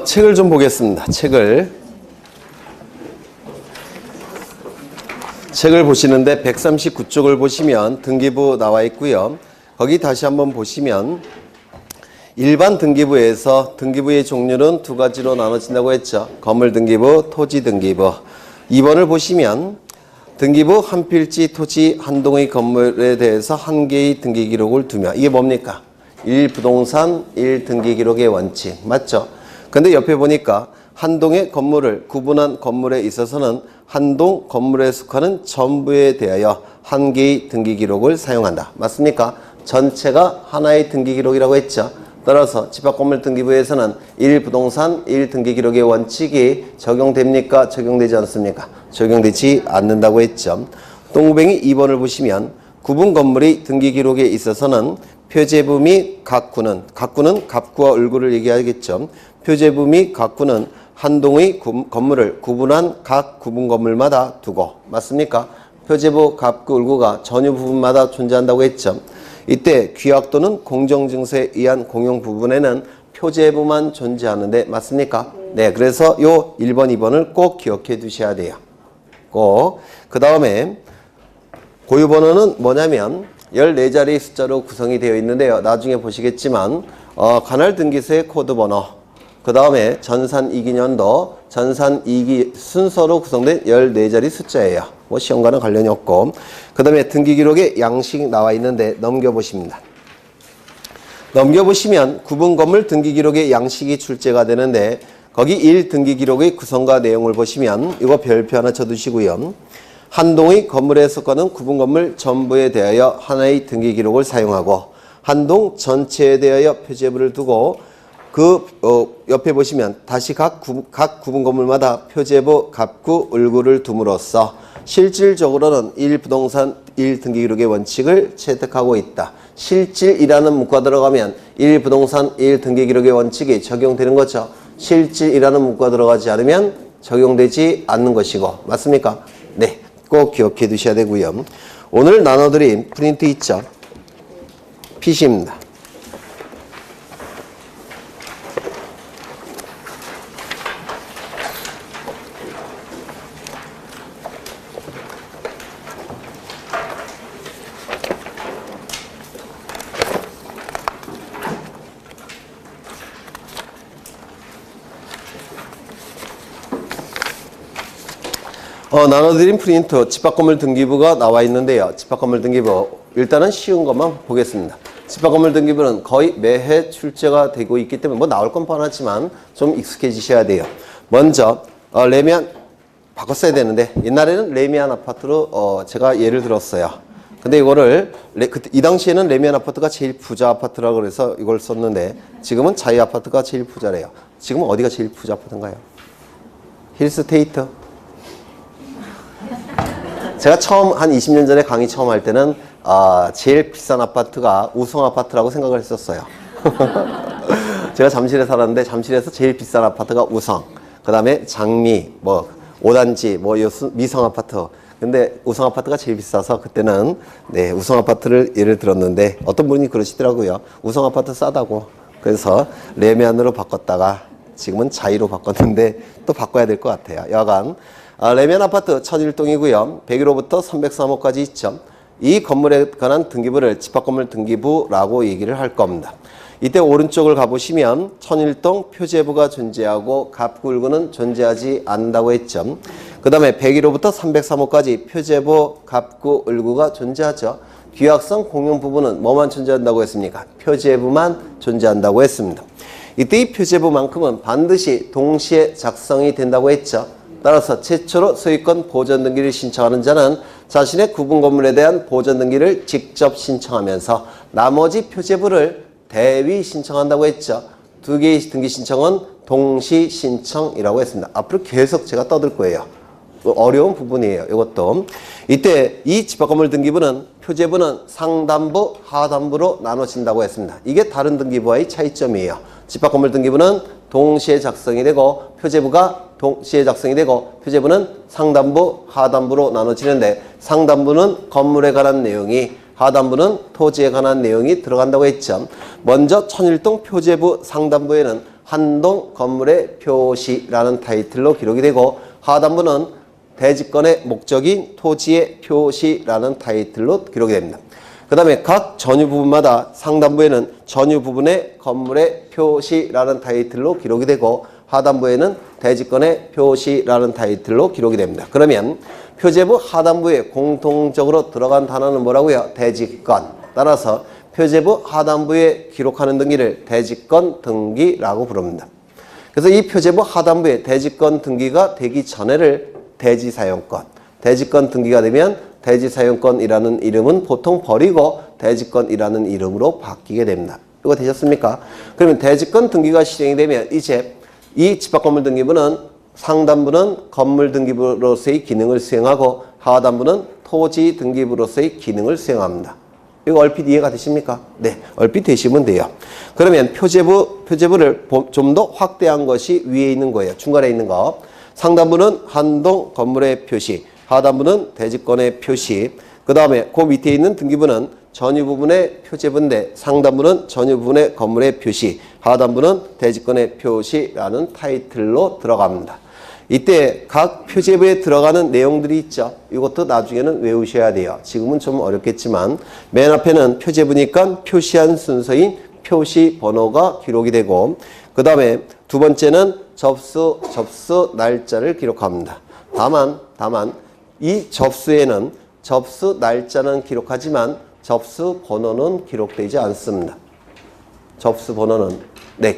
책을 좀 보겠습니다. 책을 보시는데 139쪽을 보시면 등기부 나와 있고요. 거기 다시 한번 보시면 일반 등기부에서 등기부의 종류는 두 가지로 나눠진다고 했죠. 건물 등기부, 토지 등기부. 2번을 보시면 등기부 한 필지 토지 한 동의 건물에 대해서 한 개의 등기 기록을 두며, 이게 뭡니까? 1부동산 1등기기록의 원칙 맞죠? 근데 옆에 보니까 한 동의 건물을 구분한 건물에 있어서는 한 동 건물에 속하는 전부에 대하여 한 개의 등기기록을 사용한다. 맞습니까? 전체가 하나의 등기기록이라고 했죠. 따라서 집합건물 등기부에서는 1부동산 1등기기록의 원칙이 적용됩니까? 적용되지 않습니까? 적용되지 않는다고 했죠. 똥구뱅이 2번을 보시면 구분 건물의 등기기록에 있어서는 표제부 및 각구는 갑구와 을구를 얘기하겠죠. 표제부 및 각구는 한 동의 건물을 구분한 각 구분 건물마다 두고, 맞습니까? 표제부, 갑구, 을구가 전유 부분마다 존재한다고 했죠. 이때 규약 또는 공정증서에 의한 공용 부분에는 표제부만 존재하는데, 맞습니까? 네, 그래서 요 1번, 2번을 꼭 기억해 두셔야 돼요. 꼭. 그 다음에 고유번호는 뭐냐면 14자리 숫자로 구성이 되어 있는데요. 나중에 보시겠지만 관할 등기소의 코드 번호, 그 다음에 전산 2기년도, 전산 2기 순서로 구성된 14자리 숫자예요. 뭐 시험과는 관련이 없고, 그 다음에 등기기록에 양식 나와 있는데 넘겨보십니다. 넘겨보시면 구분건물 등기기록에 양식이 출제가 되는데 거기 1등기기록의 구성과 내용을 보시면 이거 별표 하나 쳐두시고요. 한 동의 건물에 속하는 구분건물 전부에 대하여 하나의 등기기록을 사용하고 한 동 전체에 대하여 표제부를 두고 그 옆에 보시면 다시 각 구분건물마다 표제부, 갑구, 을구를 둠으로써 실질적으로는 1부동산 1등기기록의 원칙을 채택하고 있다. 실질이라는 문구가 들어가면 1부동산 1등기기록의 원칙이 적용되는 거죠. 실질이라는 문구가 들어가지 않으면 적용되지 않는 것이고, 맞습니까? 네, 꼭 기억해 두셔야 되고요. 오늘 나눠드린 프린트 있죠? PC입니다. 나눠드린 프린트 집합건물 등기부가 나와 있는데요. 집합건물 등기부 일단은 쉬운 것만 보겠습니다. 집합건물 등기부는 거의 매해 출제가 되고 있기 때문에 뭐 나올 건 뻔하지만 좀 익숙해지셔야 돼요. 먼저 레미안 바꿨어야 되는데 옛날에는 레미안 아파트로 제가 예를 들었어요. 근데 이거를 이 당시에는 레미안 아파트가 제일 부자 아파트라고 그래서 이걸 썼는데 지금은 자이 아파트가 제일 부자래요. 지금은 어디가 제일 부자 아파트인가요? 힐스테이트. 제가 처음 한 20년 전에 강의 처음 할 때는 제일 비싼 아파트가 우성 아파트라고 생각을 했었어요. 제가 잠실에 살았는데 잠실에서 제일 비싼 아파트가 우성, 그 다음에 장미, 뭐 5단지, 뭐 미성 아파트. 근데 우성 아파트가 제일 비싸서 그때는 네, 우성 아파트를 예를 들었는데 어떤 분이 그러시더라고요. 우성 아파트 싸다고. 그래서 레미안으로 바꿨다가 지금은 자이로 바꿨는데 또 바꿔야 될 것 같아요. 여간 레미안 아파트 1001동이고요. 101호부터 303호까지 있죠. 이 건물에 관한 등기부를 집합건물 등기부라고 얘기를 할 겁니다. 이때 오른쪽을 가보시면 1001동 표제부가 존재하고 갑구을구는 존재하지 않는다고 했죠. 그 다음에 101호부터 303호까지 표제부, 갑구, 을구가 존재하죠. 규약성 공용 부분은 뭐만 존재한다고 했습니까? 표제부만 존재한다고 했습니다. 이때 이 표제부만큼은 반드시 동시에 작성이 된다고 했죠. 따라서 최초로 소유권 보전 등기를 신청하는 자는 자신의 구분 건물에 대한 보전 등기를 직접 신청하면서 나머지 표제부를 대위 신청한다고 했죠. 두 개의 등기 신청은 동시 신청이라고 했습니다. 앞으로 계속 제가 떠들 거예요. 어려운 부분이에요. 이것도. 이때 이 집합건물 등기부는 표제부는 상단부, 하단부로 나눠진다고 했습니다. 이게 다른 등기부와의 차이점이에요. 집합건물 등기부는 동시에 작성이 되고 표제부가 동시에 작성이 되고 표제부는 상단부, 하단부로 나눠지는데 상단부는 건물에 관한 내용이, 하단부는 토지에 관한 내용이 들어간다고 했죠. 먼저 1001동 표제부 상단부에는 한동 건물의 표시라는 타이틀로 기록이 되고 하단부는 대지권의 목적인 토지의 표시라는 타이틀로 기록이 됩니다. 그 다음에 각 전유 부분마다 상단부에는 전유 부분의 건물의 표시라는 타이틀로 기록이 되고 하단부에는 대지권의 표시라는 타이틀로 기록이 됩니다. 그러면 표제부 하단부에 공통적으로 들어간 단어는 뭐라고요? 대지권. 따라서 표제부 하단부에 기록하는 등기를 대지권 등기라고 부릅니다. 그래서 이 표제부 하단부에 대지권 등기가 되기 전에를 대지사용권, 대지권 등기가 되면 대지사용권이라는 이름은 보통 버리고 대지권이라는 이름으로 바뀌게 됩니다. 이거 되셨습니까? 그러면 대지권 등기가 실행이 되면 이제 이 집합건물 등기부는 상단부는 건물 등기부로서의 기능을 수행하고 하단부는 토지 등기부로서의 기능을 수행합니다. 이거 얼핏 이해가 되십니까? 네, 얼핏 되시면 돼요. 그러면 표제부를 좀 더 확대한 것이 위에 있는 거예요. 중간에 있는 거. 상단부는 한동 건물의 표시, 하단부는 대지권의 표시, 그 다음에 그 밑에 있는 등기부는 전유 부분의 표제부인데 상단부는 전유 부분의 건물의 표시, 하단부는 대지권의 표시라는 타이틀로 들어갑니다. 이때 각 표제부에 들어가는 내용들이 있죠. 이것도 나중에는 외우셔야 돼요. 지금은 좀 어렵겠지만 맨 앞에는 표제부니까 표시한 순서인 표시 번호가 기록이 되고 그 다음에 두 번째는 접수 날짜를 기록합니다. 다만 이 접수에는 접수 날짜는 기록하지만 접수 번호는 기록되지 않습니다. 접수 번호는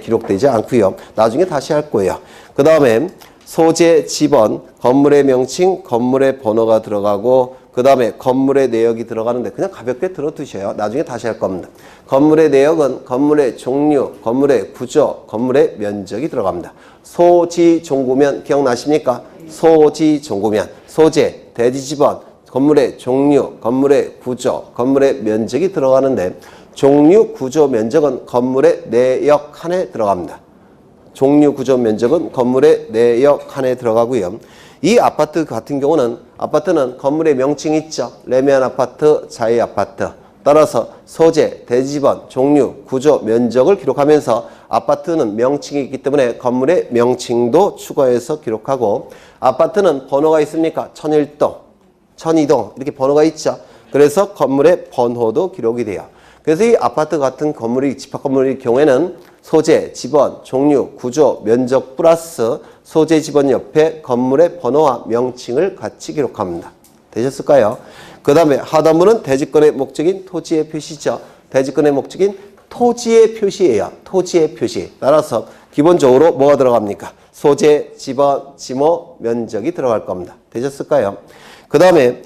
기록되지 않고요. 나중에 다시 할 거예요. 그 다음에 소재, 지번, 건물의 명칭, 건물의 번호가 들어가고 그 다음에 건물의 내역이 들어가는데 그냥 가볍게 들어두셔요. 나중에 다시 할 겁니다. 건물의 내역은 건물의 종류, 건물의 구조, 건물의 면적이 들어갑니다. 소지, 종구면 기억나십니까? 소지, 종구면, 소재, 대지지번, 건물의 종류, 건물의 구조, 건물의 면적이 들어가는데 종류, 구조, 면적은 건물의 내역 칸에 들어갑니다. 종류, 구조, 면적은 건물의 내역 칸에 들어가고요. 이 아파트 같은 경우는 아파트는 건물의 명칭이 있죠. 레미안 아파트, 자이 아파트. 따라서 소재, 대지번, 종류, 구조, 면적을 기록하면서 아파트는 명칭이 있기 때문에 건물의 명칭도 추가해서 기록하고 아파트는 번호가 있습니까? 1001동, 1002동 이렇게 번호가 있죠. 그래서 건물의 번호도 기록이 돼요. 그래서 이 아파트 같은 건물이 집합건물의 경우에는 소재, 지번, 종류, 구조, 면적 플러스 소재, 지번 옆에 건물의 번호와 명칭을 같이 기록합니다. 되셨을까요? 그 다음에 하단부는 대지권의 목적인 토지의 표시죠. 대지권의 목적인 토지의 표시예요. 토지의 표시. 따라서 기본적으로 뭐가 들어갑니까? 소재, 지번, 지모, 면적이 들어갈 겁니다. 되셨을까요? 그 다음에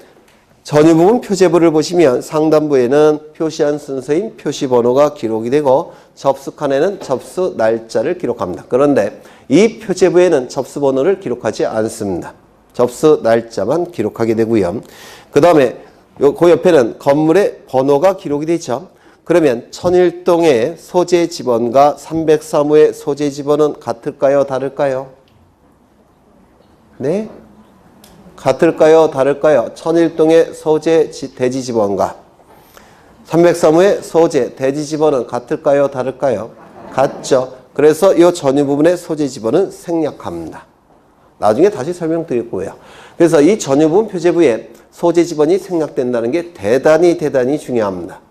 전유 부분 표제부를 보시면 상단부에는 표시한 순서인 표시 번호가 기록이 되고 접수 칸에는 접수 날짜를 기록합니다. 그런데 이 표제부에는 접수 번호를 기록하지 않습니다. 접수 날짜만 기록하게 되고요. 그 다음에 그 옆에는 건물의 번호가 기록이 되죠. 그러면 1001동의 소재 지번과 303호의 소재 지번은 같을까요? 다를까요? 네? 같을까요? 다를까요? 1001동의 소재 대지 지번과 303호의 소재 대지 지번은 같을까요? 다를까요? 같죠. 그래서 이 전유 부분의 소재 지번은 생략합니다. 나중에 다시 설명드릴 거예요. 그래서 이 전유 부분 표제부에 소재 지번이 생략된다는 게 대단히 중요합니다.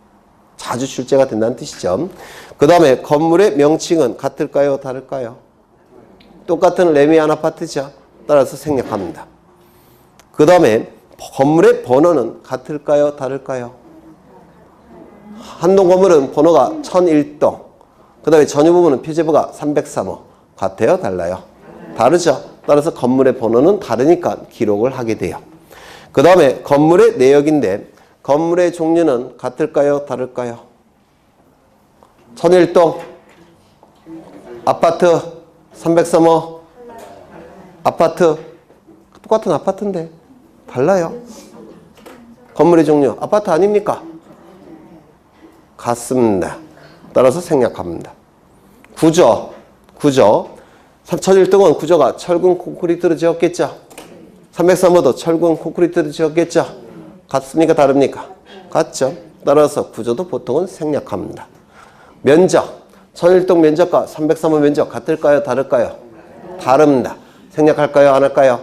자주 출제가 된다는 뜻이죠. 그 다음에 건물의 명칭은 같을까요? 다를까요? 똑같은 레미안 아파트죠. 따라서 생략합니다. 그 다음에 건물의 번호는 같을까요? 다를까요? 한동 건물은 번호가 1001동. 그 다음에 전유 부분은 표제부가 303호. 같아요? 달라요? 다르죠? 따라서 건물의 번호는 다르니까 기록을 하게 돼요. 그 다음에 건물의 내역인데 건물의 종류는 같을까요? 다를까요? 1001동, 아파트, 303호, 아파트. 똑같은 아파트인데 달라요. 건물의 종류, 아파트 아닙니까? 같습니다. 따라서 생략합니다. 구조. 1001동은 구조가 철근 콘크리트로 지었겠죠. 303호도 철근 콘크리트로 지었겠죠. 같습니까? 다릅니까? 같죠. 따라서 구조도 보통은 생략합니다. 면적. 천일동 면적과 303호 면적 같을까요? 다를까요? 다릅니다. 생략할까요? 안 할까요?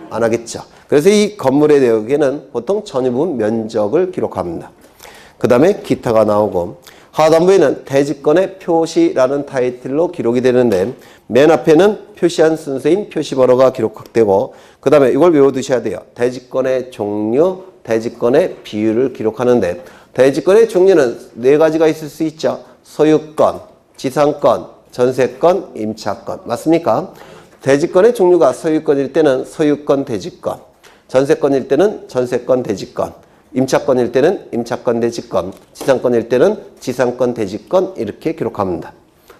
안 하겠죠. 그래서 이 건물의 내역에는 보통 전유 부분 면적을 기록합니다. 그 다음에 기타가 나오고 하단부에는 대지권의 표시라는 타이틀로 기록이 되는데 맨 앞에는 표시한 순서인 표시번호가 기록되고 그 다음에 이걸 외워두셔야 돼요. 대지권의 종류, 대지권의 비율을 기록하는데 대지권의 종류는 네 가지가 있을 수 있죠. 소유권, 지상권, 전세권, 임차권. 맞습니까? 대지권의 종류가 소유권일 때는 소유권 대지권, 전세권일 때는 전세권 대지권, 임차권일 때는 임차권 대지권, 지상권일 때는 지상권 대지권 이렇게 기록합니다.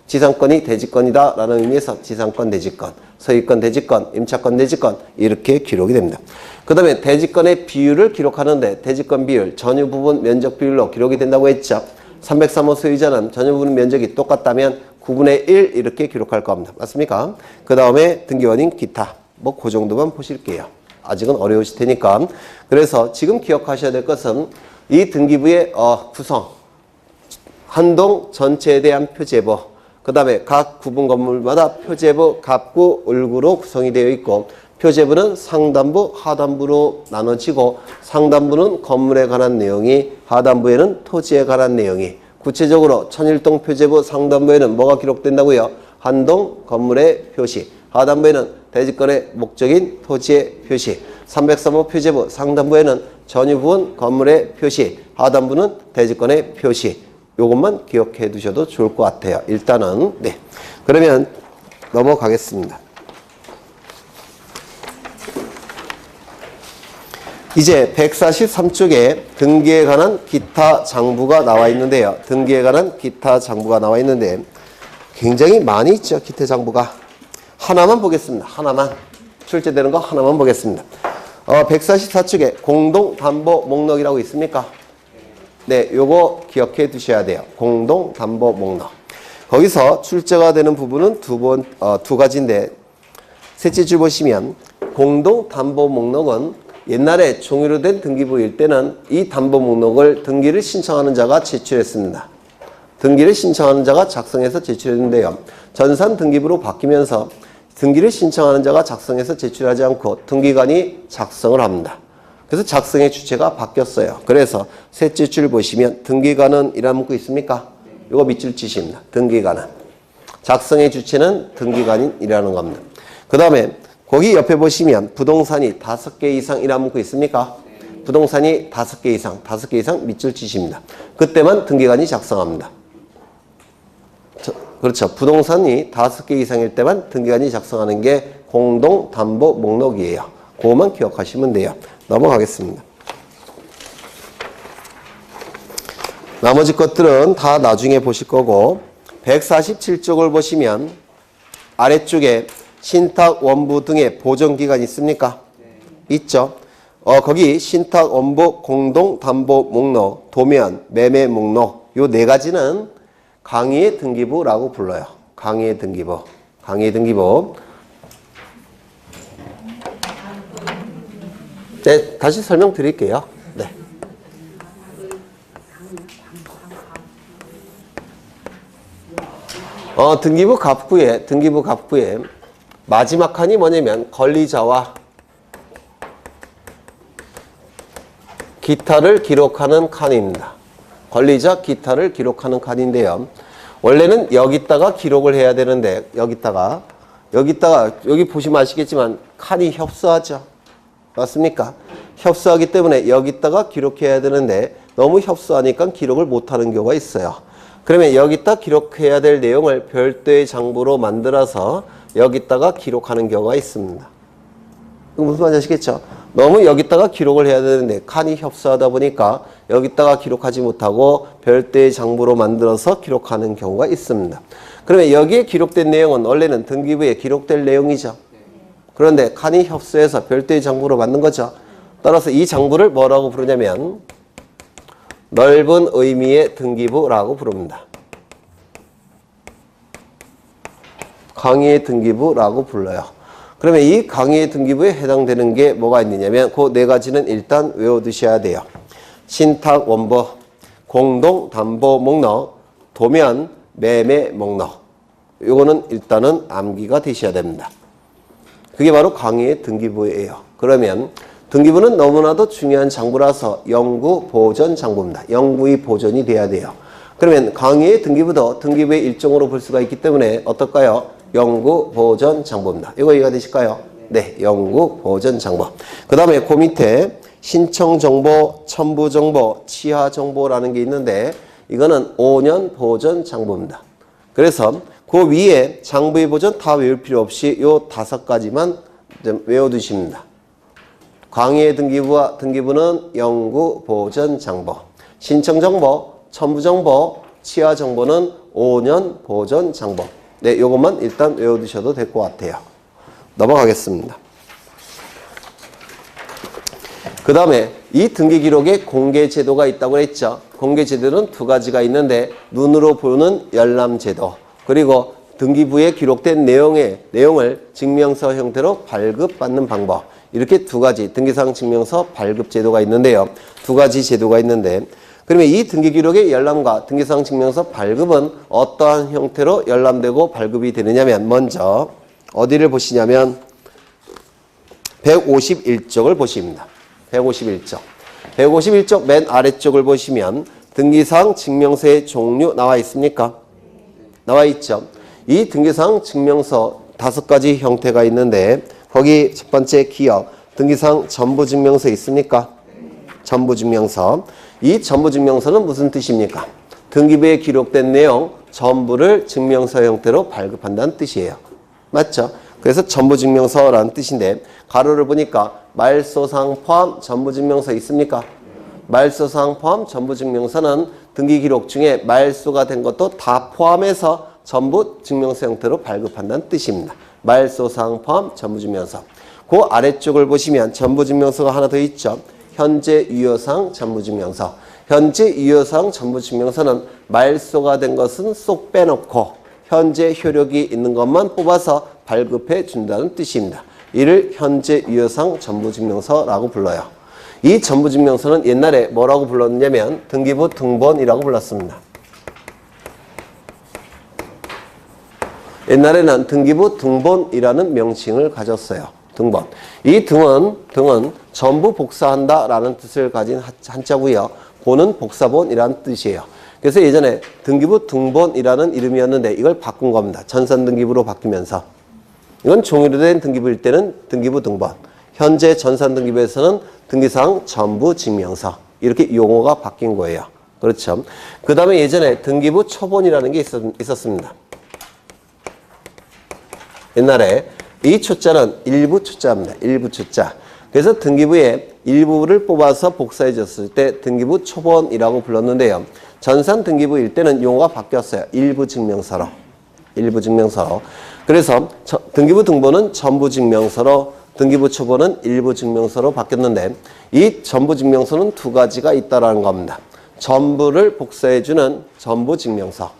지상권이 대지권이다 라는 의미에서 지상권 대지권, 소유권 대지권, 임차권 대지권 이렇게 기록이 됩니다. 그 다음에 대지권의 비율을 기록하는데 대지권 비율, 전유 부분 면적 비율로 기록이 된다고 했죠. 303호 소유자는 전유 부분 면적이 똑같다면 9분의 1 이렇게 기록할 겁니다. 맞습니까? 그 다음에 등기원인 기타 뭐 그 정도만 보실게요. 아직은 어려우실 테니까. 그래서 지금 기억하셔야 될 것은 이 등기부의 구성, 한동 전체에 대한 표제부, 그 다음에 각 구분 건물마다 표제부, 갑구, 을구로 구성이 되어 있고 표제부는 상단부, 하단부로 나눠지고 상단부는 건물에 관한 내용이, 하단부에는 토지에 관한 내용이, 구체적으로 천일동 표제부 상단부에는 뭐가 기록된다고요? 한동 건물의 표시, 하단부에는 대지권의 목적인 토지의 표시, 303호 표제부 상단부에는 전유 부분 건물의 표시, 하단부는 대지권의 표시. 요것만 기억해 두셔도 좋을 것 같아요. 일단은 네. 그러면 넘어가겠습니다. 이제 143쪽에 등기에 관한 기타 장부가 나와 있는데요. 등기에 관한 기타 장부가 나와 있는데 굉장히 많이 있죠. 기타 장부가. 하나만 보겠습니다. 하나만. 출제되는 거 하나만 보겠습니다. 144쪽에 공동담보 목록이라고 있습니까? 네, 요거 기억해 두셔야 돼요. 공동담보 목록. 거기서 출제가 되는 부분은 두 가지인데 셋째 줄 보시면 공동담보 목록은 옛날에 종이로 된 등기부일 때는 이 담보 목록을 등기를 신청하는 자가 제출했습니다. 등기를 신청하는 자가 작성해서 제출했는데요. 전산 등기부로 바뀌면서 등기를 신청하는 자가 작성해서 제출하지 않고 등기관이 작성을 합니다. 그래서 작성의 주체가 바뀌었어요. 그래서 셋째 줄 보시면 등기관은 이라는 문구 있습니까? 이거 밑줄 치십니다. 등기관은. 작성의 주체는 등기관이라는 겁니다. 그 다음에 거기 옆에 보시면 부동산이 5개 이상이라는 문구 있습니까? 부동산이 5개 이상 밑줄 치십니다. 그때만 등기관이 작성합니다. 그렇죠. 부동산이 5개 이상일 때만 등기관이 작성하는 게 공동담보 목록이에요. 그거만 기억하시면 돼요. 넘어가겠습니다. 나머지 것들은 다 나중에 보실 거고 147쪽을 보시면 아래쪽에 신탁, 원부 등의 보존기간 있습니까? 네. 있죠. 거기 신탁, 원부, 공동담보 목록, 도면, 매매 목록 요 네 가지는 강의의 등기부라고 불러요. 강의의 등기부. 강의의 등기부. 네, 다시 설명드릴게요. 네. 등기부 갑구에 마지막 칸이 뭐냐면 권리자와 기타를 기록하는 칸입니다. 권리자 기타를 기록하는 칸인데요. 원래는 여기다가 기록을 해야 되는데 여기다가 여기 보시면 아시겠지만 칸이 협소하죠. 맞습니까? 협소하기 때문에 여기다가 기록해야 되는데 너무 협소하니까 기록을 못하는 경우가 있어요. 그러면 여기다 기록해야 될 내용을 별도의 장부로 만들어서 여기다가 기록하는 경우가 있습니다. 무슨 말인지 아시겠죠? 너무 여기다가 기록을 해야 되는데 칸이 협소하다 보니까 여기다가 기록하지 못하고 별도의 장부로 만들어서 기록하는 경우가 있습니다. 그러면 여기에 기록된 내용은 원래는 등기부에 기록될 내용이죠. 그런데 칸이 협소해서 별도의 장부로 만든 거죠. 따라서 이 장부를 뭐라고 부르냐면 넓은 의미의 등기부라고 부릅니다. 강의의 등기부라고 불러요. 그러면 이 강의의 등기부에 해당되는 게 뭐가 있느냐면 그 네 가지는 일단 외워두셔야 돼요. 신탁 원부, 공동담보 목록, 도면, 매매 목록. 요거는 일단은 암기가 되셔야 됩니다. 그게 바로 강의의 등기부예요. 그러면 등기부는 너무나도 중요한 장부라서 영구 보존 장부입니다. 영구히 보존이 돼야 돼요. 그러면 강의의 등기부도 등기부의 일종으로 볼 수가 있기 때문에 어떨까요? 영구 보존 장부입니다. 이거 이해가 되실까요? 네, 영구 보존 장부. 그 다음에 그 밑에 신청 정보, 첨부 정보, 취하 정보라는 게 있는데 이거는 5년 보존 장부입니다. 그래서 그 위에 장부의 보존 다 외울 필요 없이 요 5가지만 좀 외워두십니다. 강의의 등기부는 영구 보존 장부, 신청 정보, 첨부 정보, 취하 정보는 5년 보존 장부. 네, 요것만 일단 외워두셔도 될 것 같아요. 넘어가겠습니다. 그 다음에 이 등기 기록에 공개 제도가 있다고 했죠. 공개 제도는 2가지가 있는데 눈으로 보는 열람 제도, 그리고 등기부에 기록된 내용을 증명서 형태로 발급받는 방법. 이렇게 2가지 등기사항 증명서 발급 제도가 있는데요. 2가지 제도가 있는데 그러면 이 등기 기록의 열람과 등기사항 증명서 발급은 어떠한 형태로 열람되고 발급이 되느냐면 먼저 어디를 보시냐면 151쪽을 보십니다. 151쪽. 151쪽 맨 아래쪽을 보시면 등기사항 증명서의 종류 나와 있습니까? 나와 있죠. 이 등기사항 증명서 5가지 형태가 있는데 거기 첫 번째 기억, 등기사항 전부증명서 있습니까? 전부증명서. 이 전부증명서는 무슨 뜻입니까? 등기부에 기록된 내용 전부를 증명서 형태로 발급한다는 뜻이에요. 맞죠? 그래서 전부증명서라는 뜻인데 가로를 보니까 말소사항 포함 전부증명서 있습니까? 말소사항 포함 전부증명서는 등기 기록 중에 말소가 된 것도 다 포함해서 전부 증명서 형태로 발급한다는 뜻입니다. 말소사항 포함 전부증명서. 그 아래쪽을 보시면 전부증명서가 하나 더 있죠. 현재 유효사항 전부증명서. 현재 유효사항 전부증명서는 말소가 된 것은 쏙 빼놓고 현재 효력이 있는 것만 뽑아서 발급해 준다는 뜻입니다. 이를 현재 유효사항 전부증명서라고 불러요. 이 전부증명서는 옛날에 뭐라고 불렀냐면 등기부 등본이라고 불렀습니다. 옛날에는 등기부 등본이라는 명칭을 가졌어요. 등본. 이 등은 전부 복사한다라는 뜻을 가진 한자고요. 본은 복사본이라는 뜻이에요. 그래서 예전에 등기부 등본이라는 이름이었는데 이걸 바꾼 겁니다. 전산등기부로 바뀌면서. 이건 종이로 된 등기부일 때는 등기부 등본. 현재 전산등기부에서는 등기사항 전부증명서. 이렇게 용어가 바뀐 거예요. 그렇죠. 그 다음에 예전에 등기부 초본이라는 게 있었습니다. 옛날에 이 초자는 일부 초자입니다. 일부 초자. 그래서 등기부에 일부를 뽑아서 복사해 줬을 때 등기부 초본이라고 불렀는데요. 전산 등기부일 때는 용어가 바뀌었어요. 일부 증명서로. 일부 증명서로. 그래서 등기부 등본은 전부 증명서로, 등기부 초본은 일부 증명서로 바뀌었는데 이 전부 증명서는 2가지가 있다라는 겁니다. 전부를 복사해 주는 전부 증명서.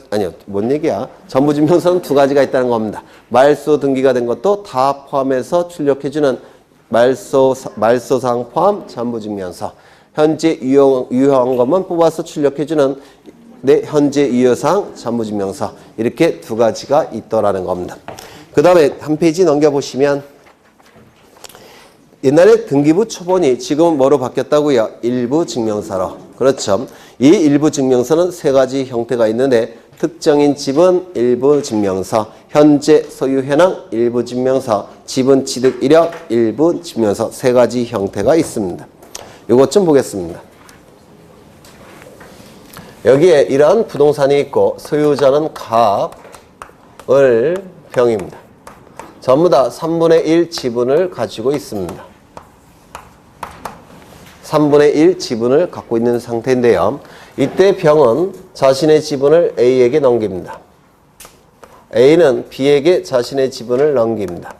아니요, 뭔 얘기야? 전부증명서는 2가지가 있다는 겁니다. 말소 등기가 된 것도 다 포함해서 출력해주는 말소사항 포함 전부증명서. 현재 유효한 것만 뽑아서 출력해주는 현재 유효사항 전부증명서. 이렇게 2가지가 있더라는 겁니다. 그 다음에 한 페이지 넘겨보시면 옛날에 등기부 초본이 지금은 뭐로 바뀌었다고요? 일부 증명서로. 그렇죠. 이 일부 증명서는 3가지 형태가 있는데 특정인 지분 일부 증명서, 현재 소유 현황 일부 증명서, 지분 취득 이력 일부 증명서 3가지 형태가 있습니다. 이것 좀 보겠습니다. 여기에 이러한 부동산이 있고 소유자는 갑, 을, 병입니다. 전부 다 3분의 1 지분을 가지고 있습니다. 3분의 1 지분을 갖고 있는 상태인데요. 이때 병은 자신의 지분을 A에게 넘깁니다. A는 B에게 자신의 지분을 넘깁니다.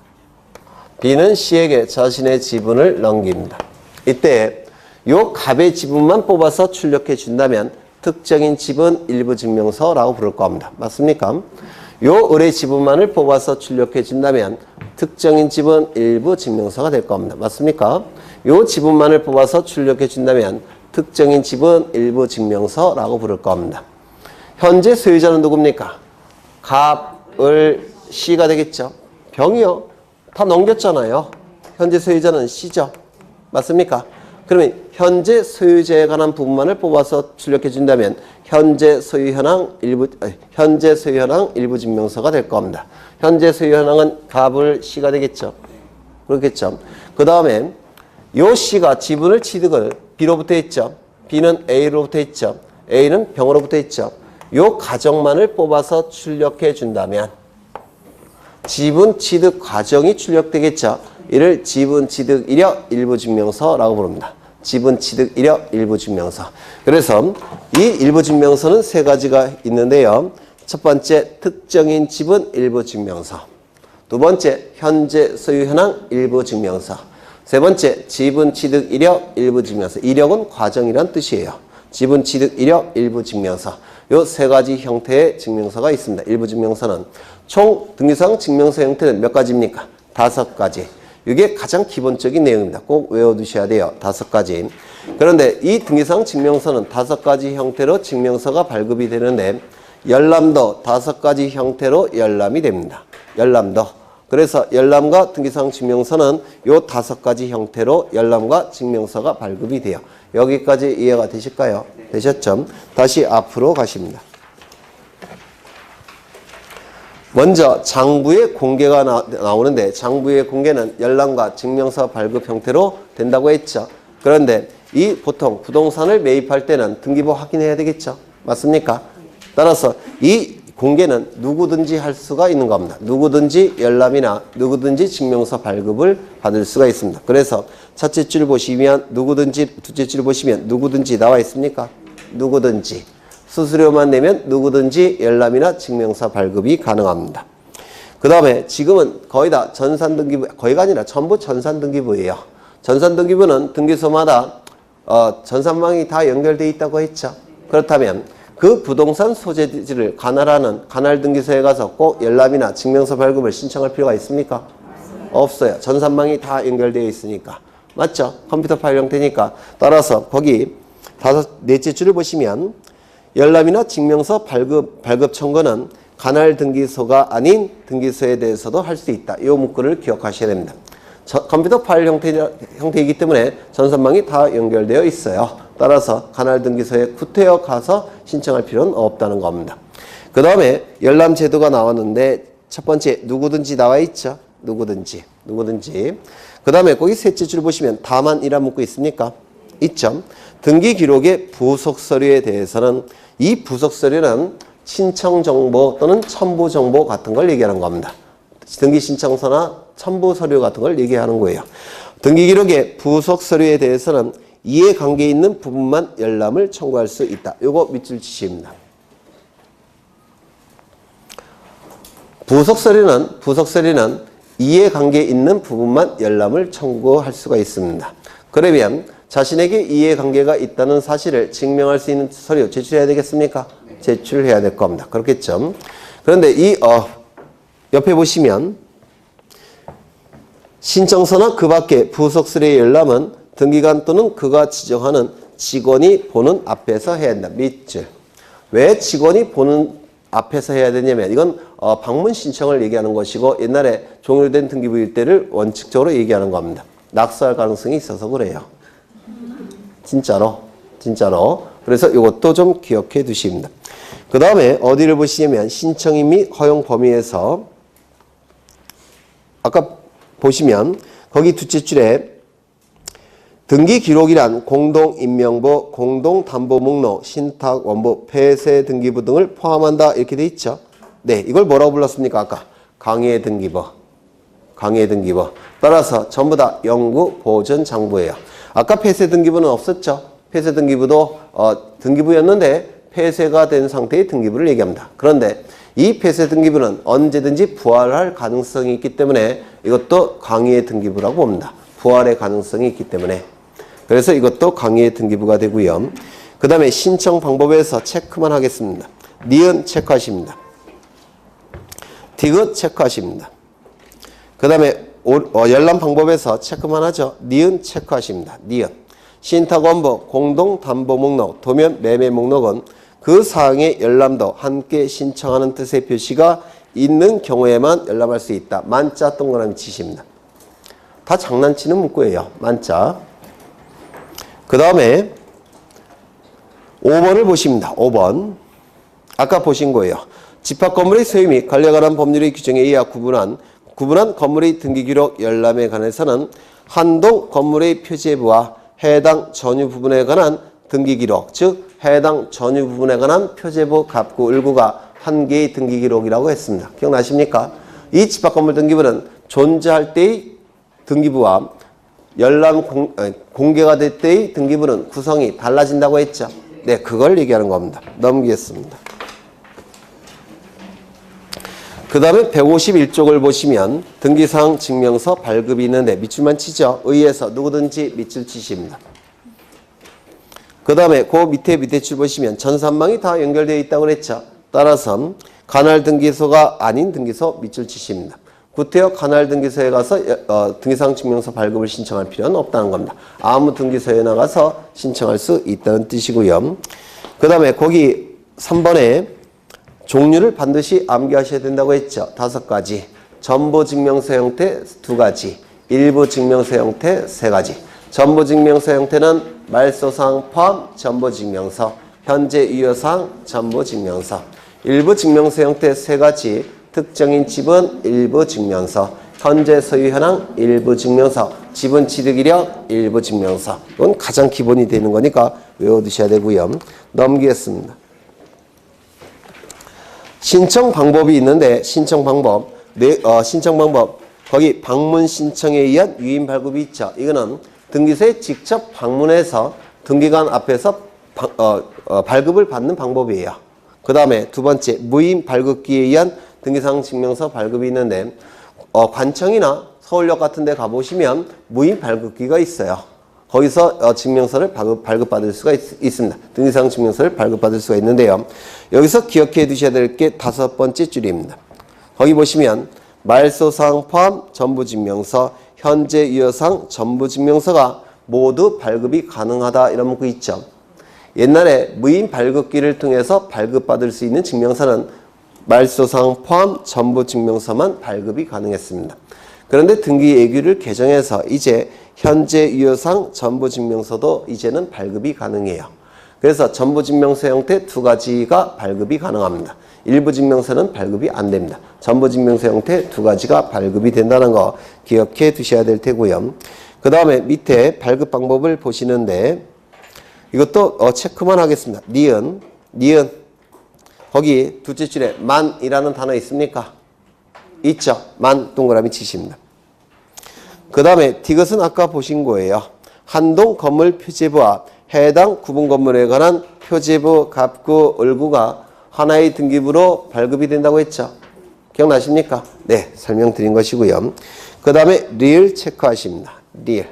B는 C에게 자신의 지분을 넘깁니다. 이때 요 갑의 지분만 뽑아서 출력해 준다면 특정인 지분 일부 증명서라고 부를 겁니다. 맞습니까? 요 을의 지분만을 뽑아서 출력해 준다면 특정인 지분 일부 증명서가 될 겁니다. 맞습니까? 요 지분만을 뽑아서 출력해 준다면 특정인 지분 일부 증명서라고 부를 겁니다. 현재 소유자는 누굽니까? 갑을 C가 되겠죠. 병이요. 다 넘겼잖아요. 현재 소유자는 C죠. 맞습니까? 그러면 현재 소유자에 관한 부분만을 뽑아서 출력해 준다면 현재 소유 현황 일부 증명서가 될 겁니다. 현재 소유 현황은 갑을 C가 되겠죠. 그렇겠죠. 그 다음에 요 C가 지분을 취득을 B로부터 했죠. B는 A로부터 했죠. A는 병으로부터 했죠. 요 가정만을 뽑아서 출력해 준다면 지분 취득 과정이 출력되겠죠. 이를 지분 취득 이력 일부 증명서라고 부릅니다. 지분 취득 이력 일부 증명서. 그래서 이 일부 증명서는 세 가지가 있는데요. 첫 번째, 특정인 지분 일부 증명서. 두 번째, 현재 소유 현황 일부 증명서. 세 번째, 지분 취득 이력 일부 증명서. 이력은 과정이란 뜻이에요. 지분 취득 이력 일부 증명서. 요 세 가지 형태의 증명서가 있습니다. 일부 증명서는 총 등기사항 증명서 형태는 몇 가지입니까? 5가지. 이게 가장 기본적인 내용입니다. 꼭 외워두셔야 돼요. 5가지. 그런데 이 등기사항 증명서는 5가지 형태로 증명서가 발급이 되는데 열람도 5가지 형태로 열람이 됩니다. 열람도. 그래서 열람과 등기사항 증명서는 요 5가지 형태로 열람과 증명서가 발급이 돼요. 여기까지 이해가 되실까요? 되셨죠? 다시 앞으로 가십니다. 먼저 장부의 공개가 나오는데 장부의 공개는 열람과 증명서 발급 형태로 된다고 했죠. 그런데 이 보통 부동산을 매입할 때는 등기부 확인해야 되겠죠. 맞습니까? 따라서 이 공개는 누구든지 할 수가 있는 겁니다. 누구든지 열람이나 누구든지 증명서 발급을 받을 수가 있습니다. 그래서 첫째 줄 보시면 누구든지, 둘째 줄 보시면 누구든지 나와 있습니까? 누구든지. 수수료만 내면 누구든지 열람이나 증명서 발급이 가능합니다. 그 다음에 지금은 거의 다 전산등기부, 거의가 아니라 전부 전산등기부예요. 전산등기부는 등기소마다 전산망이 다 연결되어 있다고 했죠. 그렇다면 그 부동산 소재지를 관할하는 관할등기소에 가서 꼭 열람이나 증명서 발급을 신청할 필요가 있습니까? 없어요. 전산망이 다 연결되어 있으니까. 맞죠? 컴퓨터 파일 형태니까. 따라서 거기 넷째 줄을 보시면 열람이나 증명서 발급 청구는 관할등기소가 아닌 등기소에 대해서도 할 수 있다. 이 문구를 기억하셔야 됩니다. 컴퓨터 파일 형태이기 때문에 전산망이 다 연결되어 있어요. 따라서 관할등기소에 구태여 가서 신청할 필요는 없다는 겁니다. 그 다음에 열람 제도가 나왔는데 첫 번째 누구든지 나와 있죠. 누구든지. 그 다음에 거기 셋째 줄 보시면 다만이란 문구 있습니까? 있죠. 등기 기록의 부속 서류에 대해서는 이 부속 서류는 신청 정보 또는 첨부 정보 같은 걸 얘기하는 겁니다. 등기 신청서나 첨부 서류 같은 걸 얘기하는 거예요. 등기 기록의 부속 서류에 대해서는 이해관계 있는 부분만 열람을 청구할 수 있다. 요거 밑줄 치시입니다. 부속 서류는 이해관계 있는 부분만 열람을 청구할 수가 있습니다. 그러면 자신에게 이해관계가 있다는 사실을 증명할 수 있는 서류 제출해야 되겠습니까? 제출해야 될 겁니다. 그렇겠죠? 그런데 이 옆에 보시면 신청서나 그 밖에 부속 서류의 열람은 등기관 또는 그가 지정하는 직원이 보는 앞에서 해야 한다. 밑줄. 왜 직원이 보는 앞에서 해야 되냐면 이건 방문 신청을 얘기하는 것이고 옛날에 종료된 등기부일 때를 원칙적으로 얘기하는 겁니다. 낙수할 가능성이 있어서 그래요. 진짜로. 그래서 이것도 좀 기억해 두십니다. 그 다음에 어디를 보시냐면 신청인 및 허용 범위에서 아까 보시면 거기 둘째 줄에 등기 기록이란 공동인명부, 공동담보목록, 신탁원부, 폐쇄 등기부 등을 포함한다 이렇게 돼 있죠. 네, 이걸 뭐라고 불렀습니까? 아까 강의 등기부. 따라서 전부 다 영구 보존 장부예요. 아까 폐쇄 등기부는 없었죠. 폐쇄 등기부도 등기부였는데 폐쇄가 된 상태의 등기부를 얘기합니다. 그런데 이 폐쇄 등기부는 언제든지 부활할 가능성이 있기 때문에 이것도 강의의 등기부라고 봅니다. 부활의 가능성이 있기 때문에. 그래서 이것도 강의의 등기부가 되고요. 그 다음에 신청 방법에서 체크만 하겠습니다. 니은 체크하십니다. 디귿 체크하십니다. 그 다음에 열람 방법에서 체크만 하죠. 니은 체크하십니다. 니은. 신탁원부, 공동담보목록, 도면 매매 목록은 그 사항의 열람도 함께 신청하는 뜻의 표시가 있는 경우에만 열람할 수 있다. 만자 동그라미 치십니다. 다 장난치는 문구예요. 만자. 그 다음에 5번을 보십니다. 5번. 아까 보신 거예요. 집합 건물의 소유 및 관리에 관한 법률의 규정에 의해 구분한 건물의 등기기록 열람에 관해서는 한동 건물의 표제부와 해당 전유 부분에 관한 등기기록, 즉 해당 전유 부분에 관한 표제부, 갑구, 을구가 한 개의 등기기록이라고 했습니다. 기억나십니까? 이 집합 건물 등기부는 존재할 때의 등기부와 열람 공개가 될 때의 등기부는 구성이 달라진다고 했죠. 네, 그걸 얘기하는 겁니다. 넘기겠습니다. 그 다음에 151쪽을 보시면 등기사항 증명서 발급이 있는데 밑줄만 치죠. 의에서 누구든지 밑줄 치십니다. 그 다음에 그 밑에 줄 보시면 전산망이 다 연결되어 있다고 그랬죠. 따라서 관할 등기소가 아닌 등기소 밑줄 치십니다. 구태여 관할 등기소에 가서 등기사항 증명서 발급을 신청할 필요는 없다는 겁니다. 아무 등기소에 나가서 신청할 수 있다는 뜻이고요. 그 다음에 거기 3번에 종류를 반드시 암기하셔야 된다고 했죠. 5가지. 전부증명서 형태 2가지. 일부증명서 형태 3가지. 전부증명서 형태는 말소사항 포함 전부증명서, 현재 유효사항 전부증명서. 일부증명서 형태 3가지. 특정인 지분 일부증명서, 현재 소유 현황 일부증명서, 지분 취득 이력 일부증명서. 이건 가장 기본이 되는 거니까 외워두셔야 되고요. 넘기겠습니다. 신청 방법이 있는데 신청 방법 거기 방문 신청에 의한 유인 발급이 있죠. 이거는 등기소에 직접 방문해서 등기관 앞에서 발급을 받는 방법이에요. 그 다음에 두 번째 무인 발급기에 의한 등기사항 증명서 발급이 있는데 관청이나 서울역 같은 데 가보시면 무인 발급기가 있어요. 거기서 증명서를 발급받을 수가 있습니다. 등기사항 증명서를 발급받을 수가 있는데요. 여기서 기억해 두셔야 될 게 5번째 줄입니다. 거기 보시면 말소사항 포함 전부증명서, 현재 유효사항 전부증명서가 모두 발급이 가능하다 이런 문구 있죠. 옛날에 무인 발급기를 통해서 발급받을 수 있는 증명서는 말소사항 포함 전부증명서만 발급이 가능했습니다. 그런데 등기예규를 개정해서 이제 현재 유효사항 전부증명서도 이제는 발급이 가능해요. 그래서 전부증명서 형태 2가지가 발급이 가능합니다. 일부증명서는 발급이 안 됩니다. 전부증명서 형태 2가지가 발급이 된다는 거 기억해 두셔야 될 테고요. 그 다음에 밑에 발급 방법을 보시는데 이것도 체크만 하겠습니다. 니은 거기 둘째 줄에 만이라는 단어 있습니까? 있죠. 만 동그라미 치십니다. 그 다음에 디귿은 아까 보신 거예요. 한동 건물 표제부와 해당 구분 건물에 관한 표제부, 갑구, 을구가 하나의 등기부로 발급이 된다고 했죠. 기억나십니까? 네, 설명드린 것이고요. 그 다음에 리을 체크하십니다. 리을.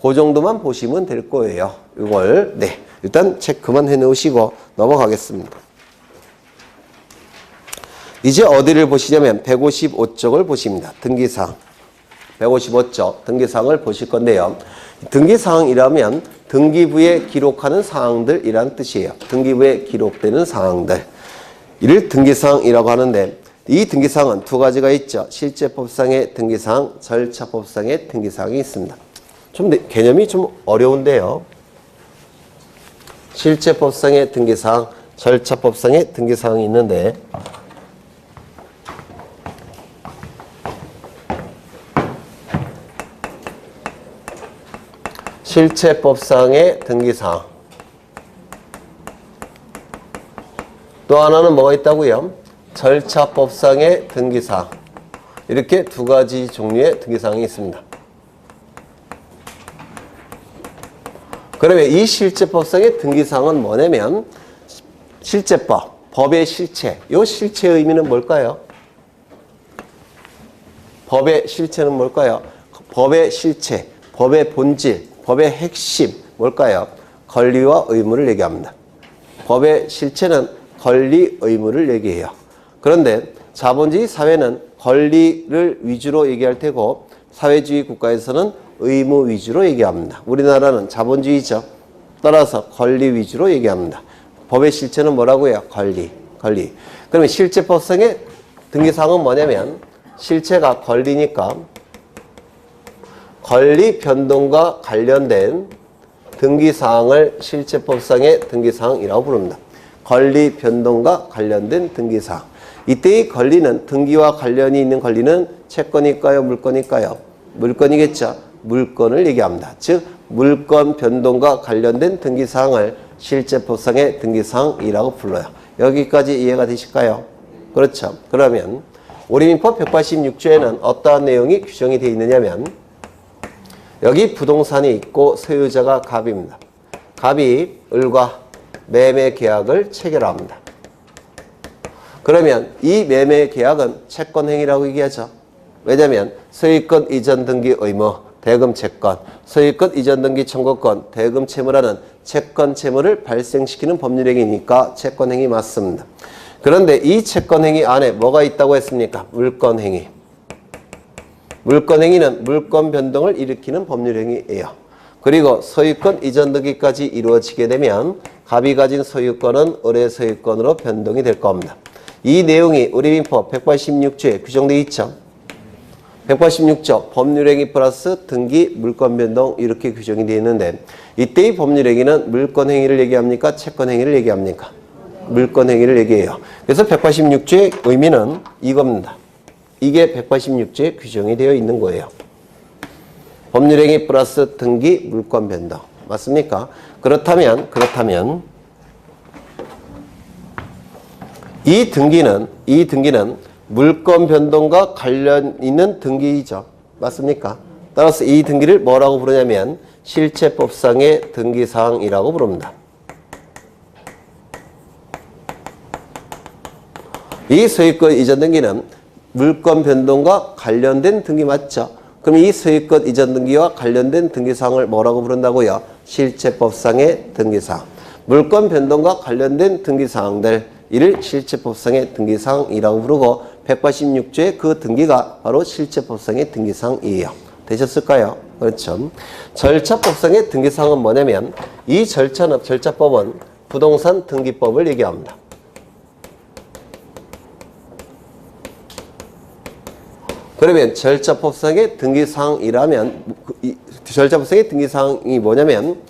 그 정도만 보시면 될 거예요. 이걸 네, 일단 체크만 해놓으시고 넘어가겠습니다. 이제 어디를 보시냐면 155쪽을 보십니다. 등기사항. 155쪽 등기사항을 보실 건데요. 등기사항이라면 등기부에 기록하는 사항들이라는 뜻이에요. 등기부에 기록되는 사항들. 이를 등기사항이라고 하는데 이 등기사항은 2가지가 있죠. 실제법상의 등기사항, 절차법상의 등기사항이 있습니다. 좀 개념이 좀 어려운데요. 실제법상의 등기사항, 절차법상의 등기사항이 있는데 실체법상의 등기사항. 또 하나는 뭐가 있다고요? 절차법상의 등기사항. 이렇게 2가지 종류의 등기사항이 있습니다. 그러면 이 실체법상의 등기사항은 뭐냐면 실제법, 법의 실체. 이 실체의 의미는 뭘까요? 법의 실체는 뭘까요? 법의 실체, 법의 본질, 법의 핵심 뭘까요? 권리와 의무를 얘기합니다. 법의 실체는 권리, 의무를 얘기해요. 그런데 자본주의 사회는 권리를 위주로 얘기할 테고 사회주의 국가에서는 의무 위주로 얘기합니다. 우리나라는 자본주의죠. 따라서 권리 위주로 얘기합니다. 법의 실체는 뭐라고요? 권리. 그러면 실체법상의 등기사항은 뭐냐면 실체가 권리니까 권리 변동과 관련된 등기사항을 실체법상의 등기사항이라고 부릅니다. 권리 변동과 관련된 등기사항. 이때의 권리는 등기와 관련이 있는 권리는 채권일까요? 물권일까요? 물권이겠죠. 물권을 얘기합니다. 즉 물권 변동과 관련된 등기사항을 실체법상의 등기사항이라고 불러요. 여기까지 이해가 되실까요? 그렇죠. 그러면 우리민법 186조에는 어떠한 내용이 규정이 되어 있느냐면 여기 부동산이 있고 소유자가 갑입니다. 갑이 을과 매매 계약을 체결합니다. 그러면 이 매매 계약은 채권행위라고 얘기하죠. 왜냐하면 소유권 이전 등기 의무, 대금 채권, 소유권 이전 등기 청구권, 대금 채무라는 채권 채무를 발생시키는 법률행위니까 채권행위 맞습니다. 그런데 이 채권행위 안에 뭐가 있다고 했습니까? 물권행위. 물권행위는 물권 변동을 일으키는 법률행위예요. 그리고 소유권 이전 등기까지 이루어지게 되면 갑이 가진 소유권은 을의 소유권으로 변동이 될 겁니다. 이 내용이 우리민법 186조에 규정되어 있죠. 186조 법률행위 플러스 등기 물권 변동 이렇게 규정이 되어 있는데 이때의 법률행위는 물권행위를 얘기합니까? 채권행위를 얘기합니까? 물권행위를 얘기해요. 그래서 186조의 의미는 이겁니다. 이게 186조에 규정이 되어 있는 거예요. 법률행위 플러스 등기 물권 변동 맞습니까? 그렇다면 이 등기는 물권 변동과 관련 있는 등기이죠. 맞습니까? 따라서 이 등기를 뭐라고 부르냐면 실체법상의 등기사항이라고 부릅니다. 이 소유권 이전 등기는 물권 변동과 관련된 등기 맞죠? 그럼 이 소유권 이전 등기와 관련된 등기사항을 뭐라고 부른다고요? 실체법상의 등기사항. 물권 변동과 관련된 등기사항들 이를 실체법상의 등기사항이라고 부르고 186조의 그 등기가 바로 실체법상의 등기사항이에요. 되셨을까요? 그렇죠. 절차법상의 등기사항은 뭐냐면 이 절차법은 부동산 등기법을 얘기합니다. 그러면 절차법상의 등기사항이라면 절차법상의 등기사항이 뭐냐면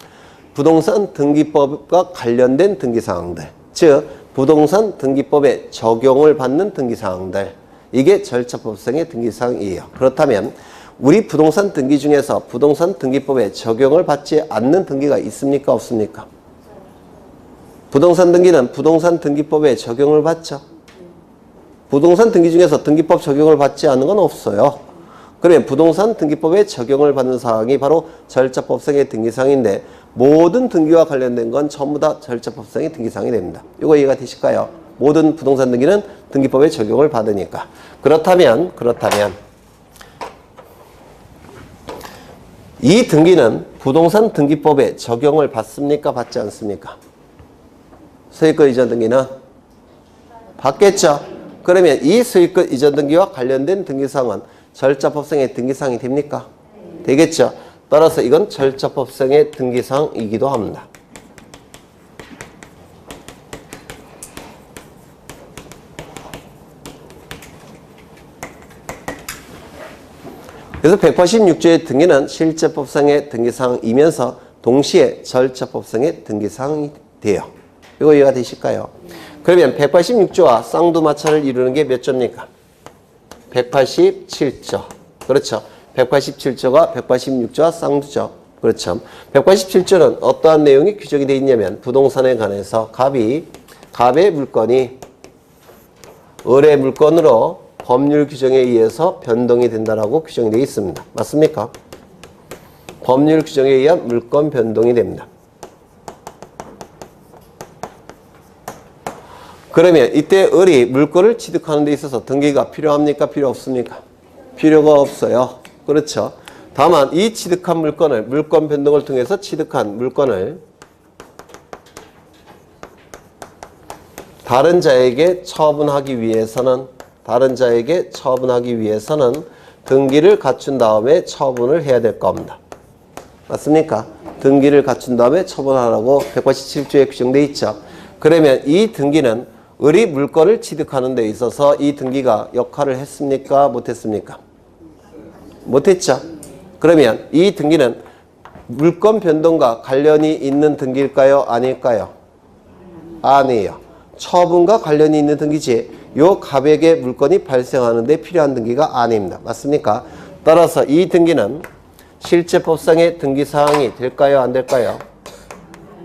부동산 등기법과 관련된 등기사항들 즉 부동산 등기법에 적용을 받는 등기사항들 이게 절차법상의 등기사항이에요. 그렇다면 우리 부동산 등기 중에서 부동산 등기법에 적용을 받지 않는 등기가 있습니까? 없습니까? 부동산 등기는 부동산 등기법에 적용을 받죠. 부동산 등기 중에서 등기법 적용을 받지 않는 건 없어요. 그러면 부동산 등기법에 적용을 받는 사항이 바로 절차법상의 등기사항인데 모든 등기와 관련된 건 전부 다 절차법상의 등기사항이 됩니다. 이거 이해가 되실까요? 모든 부동산 등기는 등기법에 적용을 받으니까. 그렇다면 이 등기는 부동산 등기법에 적용을 받습니까? 받지 않습니까? 소유권 이전 등기는 받겠죠. 그러면 이 소유권 이전 등기와 관련된 등기사항은 절차법상의 등기사항이 됩니까? 되겠죠. 따라서 이건 절차법상의 등기사항이기도 합니다. 그래서 186조의 등기는 실체법상의 등기사항이면서 동시에 절차법상의 등기사항이 돼요. 이거 이해가 되실까요? 그러면 186조와 쌍두마차를 이루는 게 몇 조입니까? 187조. 그렇죠. 187조가 186조와 쌍두죠. 그렇죠. 187조는 어떠한 내용이 규정이 되어 있냐면 부동산에 관해서 갑의 물건이 을의 물건으로 법률 규정에 의해서 변동이 된다라고 규정이 되어 있습니다. 맞습니까? 법률 규정에 의한 물건 변동이 됩니다. 그러면 이때 을이 물건을 취득하는 데 있어서 등기가 필요합니까? 필요 없습니까? 필요가 없어요. 그렇죠. 다만 이 취득한 물건을 물권 변동을 통해서 취득한 물건을 다른 자에게 처분하기 위해서는 등기를 갖춘 다음에 처분을 해야 될 겁니다. 맞습니까? 등기를 갖춘 다음에 처분하라고 187조에 규정되어 있죠. 그러면 이 등기는 을이 물건을 취득하는 데 있어서 이 등기가 역할을 했습니까? 못했습니까? 못했죠. 그러면 이 등기는 물건 변동과 관련이 있는 등기일까요? 아닐까요? 아니에요. 처분과 관련이 있는 등기지 요 갑액의 물건이 발생하는 데 필요한 등기가 아닙니다. 맞습니까? 따라서 이 등기는 실제법상의 등기사항이 될까요? 안 될까요?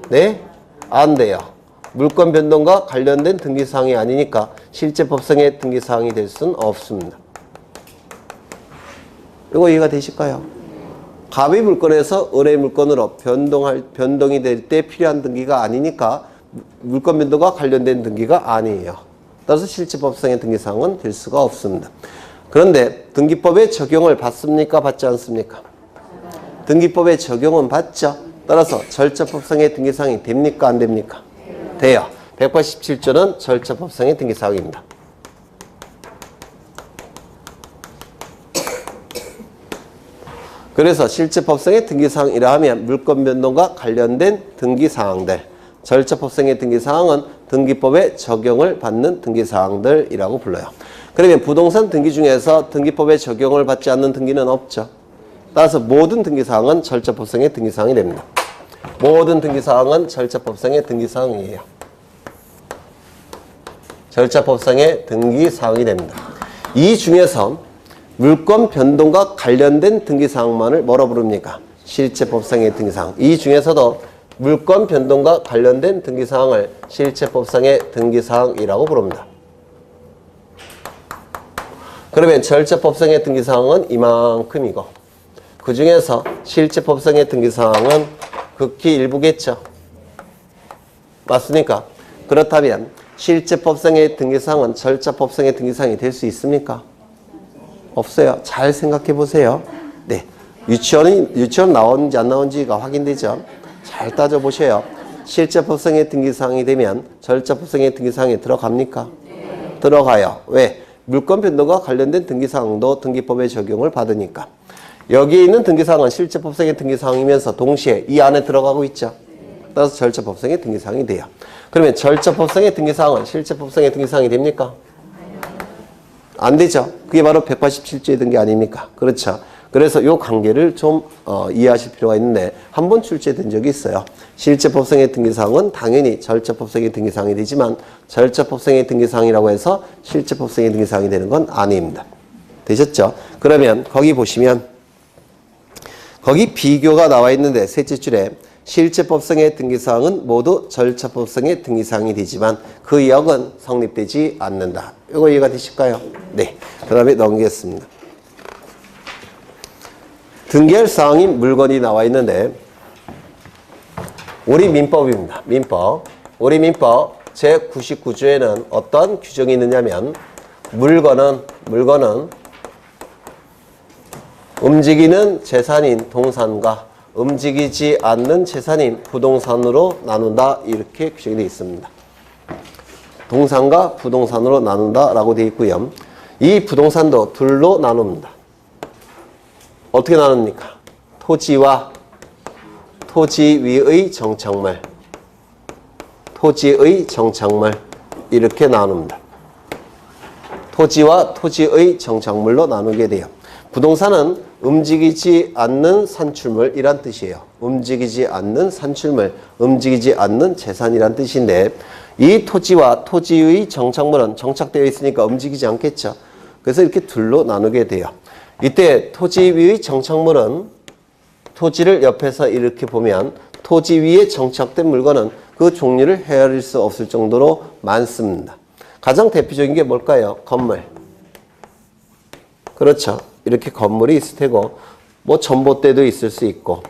네? 안 돼요. 물건 변동과 관련된 등기사항이 아니니까 실제법상의 등기사항이 될 수는 없습니다. 이거 이해가 되실까요? 갑의 물건에서 을의 물건으로 변동이 될 때 필요한 등기가 아니니까 물건 변동과 관련된 등기가 아니에요. 따라서 실제법상의 등기사항은 될 수가 없습니다. 그런데 등기법의 적용을 받습니까? 받지 않습니까? 등기법의 적용은 받죠. 따라서 절차법상의 등기사항이 됩니까? 안 됩니까? 돼요. 187조는 절차법상의 등기사항입니다. 그래서 실제법상의 등기사항이라 하면 물건 변동과 관련된 등기사항들, 절차법상의 등기사항은 등기법의 적용을 받는 등기사항들이라고 불러요. 그러면 부동산 등기 중에서 등기법의 적용을 받지 않는 등기는 없죠. 따라서 모든 등기사항은 절차법상의 등기사항이 됩니다. 모든 등기사항은 절차법상의 등기사항이에요. 절차법상의 등기사항이 됩니다. 이 중에서 물건 변동과 관련된 등기사항만을 뭐라 부릅니까? 실제법상의 등기사항. 이 중에서도 물건 변동과 관련된 등기사항을 실제법상의 등기사항이라고 부릅니다. 그러면 절차법상의 등기사항은 이만큼이고 그 중에서 실제법상의 등기사항은 극히 일부겠죠. 맞습니까? 그렇다면 실제법상의 등기사항은 절차법상의 등기사항이 될 수 있습니까? 없어요. 잘 생각해 보세요. 네, 유치원 나오는지 안 나오는지가 확인되죠. 잘 따져보셔요. 실제법상의 등기사항이 되면 절차법상의 등기사항에 들어갑니까? 네. 들어가요. 왜? 물건 변동과 관련된 등기사항도 등기법의 적용을 받으니까. 여기에 있는 등기사항은 실제법상의 등기사항이면서 동시에 이 안에 들어가고 있죠. 따라서 절차법상의 등기사항이 돼요. 그러면 절차법상의 등기사항은 실제법상의 등기사항이 됩니까? 안 되죠. 그게 바로 187조에 든 게 아닙니까? 그렇죠. 그래서 이 관계를 좀 이해하실 필요가 있는데 한 번 출제된 적이 있어요. 실제법상의 등기사항은 당연히 절차법상의 등기사항이 되지만 절차법상의 등기사항이라고 해서 실제법상의 등기사항이 되는 건 아닙니다. 되셨죠? 그러면 거기 보시면 거기 비교가 나와 있는데 셋째 줄에 실제법상의 등기사항은 모두 절차법상의 등기사항이 되지만 그 역은 성립되지 않는다. 이거 이해가 되실까요? 네. 그 다음에 넘기겠습니다. 등기할 사항인 물건이 나와 있는데 우리 민법입니다. 민법. 우리 민법 제99조에는 어떤 규정이 있느냐면 물건은 움직이는 재산인 동산과 움직이지 않는 재산인 부동산으로 나눈다. 이렇게 규정이 되어 있습니다. 동산과 부동산으로 나눈다 라고 되어 있고요. 이 부동산도 둘로 나눕니다. 어떻게 나눕니까? 토지와 토지 위의 정착물, 토지의 정착물 이렇게 나눕니다. 토지와 토지의 정착물로 나누게 돼요. 부동산은 움직이지 않는 산출물이란 뜻이에요. 움직이지 않는 산출물, 움직이지 않는 재산이란 뜻인데 이 토지와 토지의 정착물은 정착되어 있으니까 움직이지 않겠죠. 그래서 이렇게 둘로 나누게 돼요. 이때 토지 위의 정착물은 토지를 옆에서 이렇게 보면 토지 위에 정착된 물건은 그 종류를 헤아릴 수 없을 정도로 많습니다. 가장 대표적인 게 뭘까요? 건물. 그렇죠. 이렇게 건물이 있을 테고 뭐 전봇대도 있을 수 있고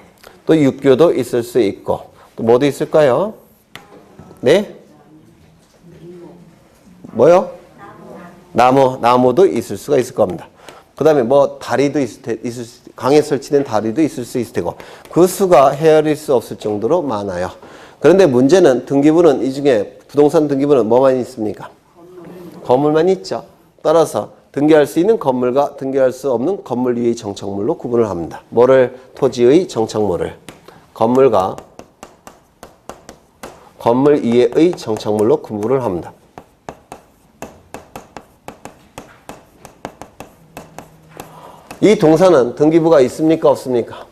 또 육교도 있을 수 있고 또 뭐도 있을까요? 네? 뭐요? 나무도 있을 수가 있을 겁니다. 그 다음에 뭐 다리도 강에 설치된 다리도 있을 수 있을 테고 그 수가 헤아릴 수 없을 정도로 많아요. 그런데 문제는 등기부는 이 중에 부동산 등기부는 뭐만 있습니까? 건물만 있죠. 따라서 등기할 수 있는 건물과 등기할 수 없는 건물 위의 정착물로 구분을 합니다. 뭐를? 토지의 정착물을 건물과 건물 이외의 정착물로 구분을 합니다. 이 동사는 등기부가 있습니까? 없습니까?